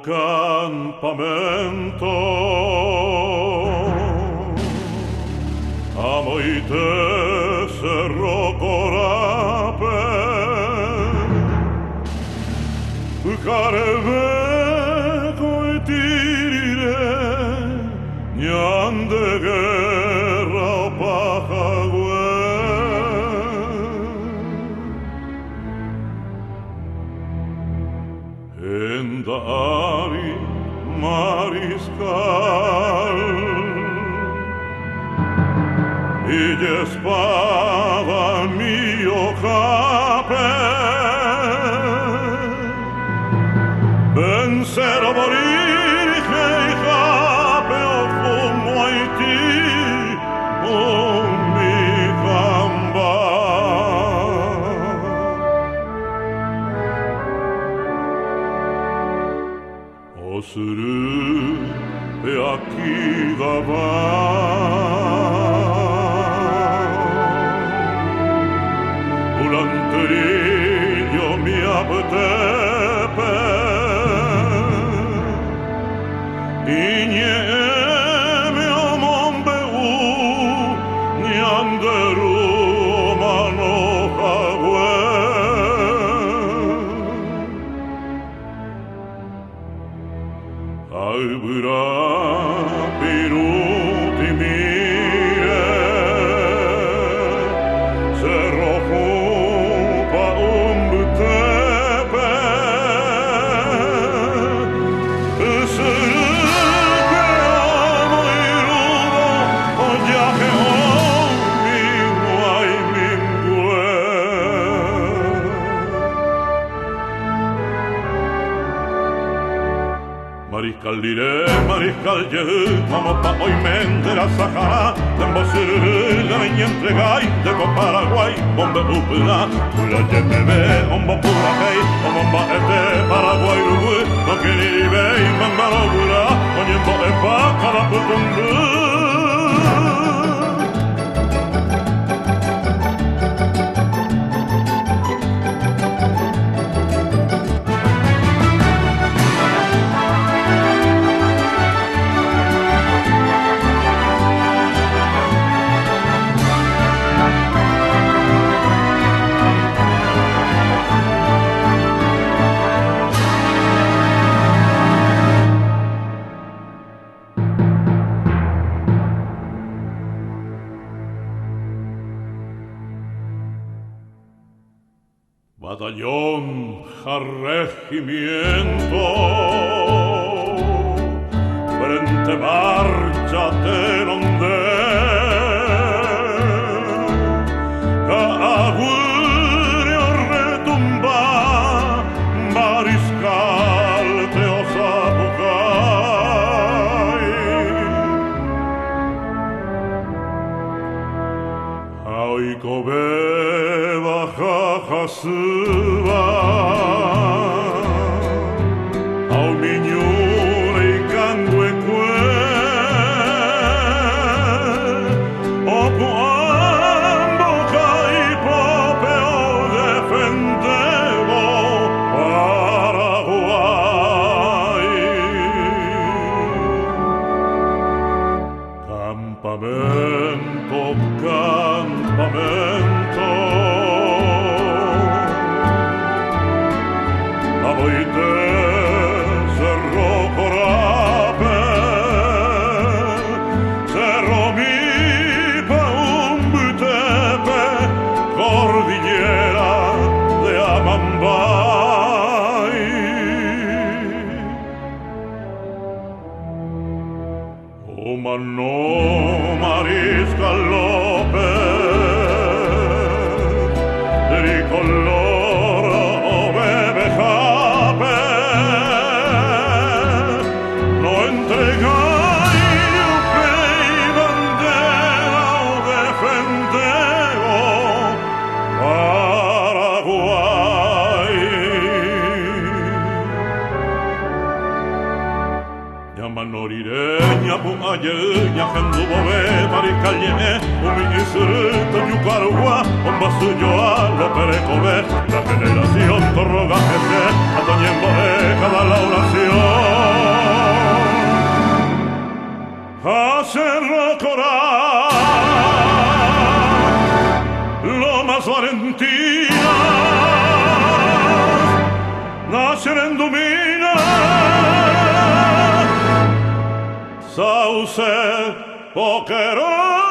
campamento. Amo i te Cerro Corape, Careveco e tirire niande guerra o pajague. Enda ari mariscal y espada mio cape, pensero morir che i cape o fumo ai ti un mi camba. O suru e aqui davanti Ulanterillo mi aptepe Igneme o mombeu Nianderu manojague Albura piruti mire Cerro Jupa umtepe Sırıpe amo irubo Oyaje omi guay mingue Mariscal diré, mariscal yehu, como pa hoy mente la Sahara, tembo sirru, la veña entregay, de co Paraguay, bombe upla, pula yepebe, ombo pura kei, omba ete, Paraguay rugu, no kiri ribey, mamba no pura, onyembo epa, kada putungu. Batallón a regimiento, frente marcha tenonde, augurio retumba, mariscal te osapucay. Ay, cobe Suba ao miñure e cangue cue o cuando cai popeo defendebo Paraguay campamento, campamento Oite Cerro Corape, Cerro Mipa Umbutepe, Cordillera de Amambay. O mano Mariscal López, tricolor o bebeja manorireña puayeña gendubo be maricalle umi isruto yucarua bomba suyo a lo perecobe la generación torroga jefe atoñembo cada la oración hacerlo corar lo más valentina nacer en Dumina sauce pokerón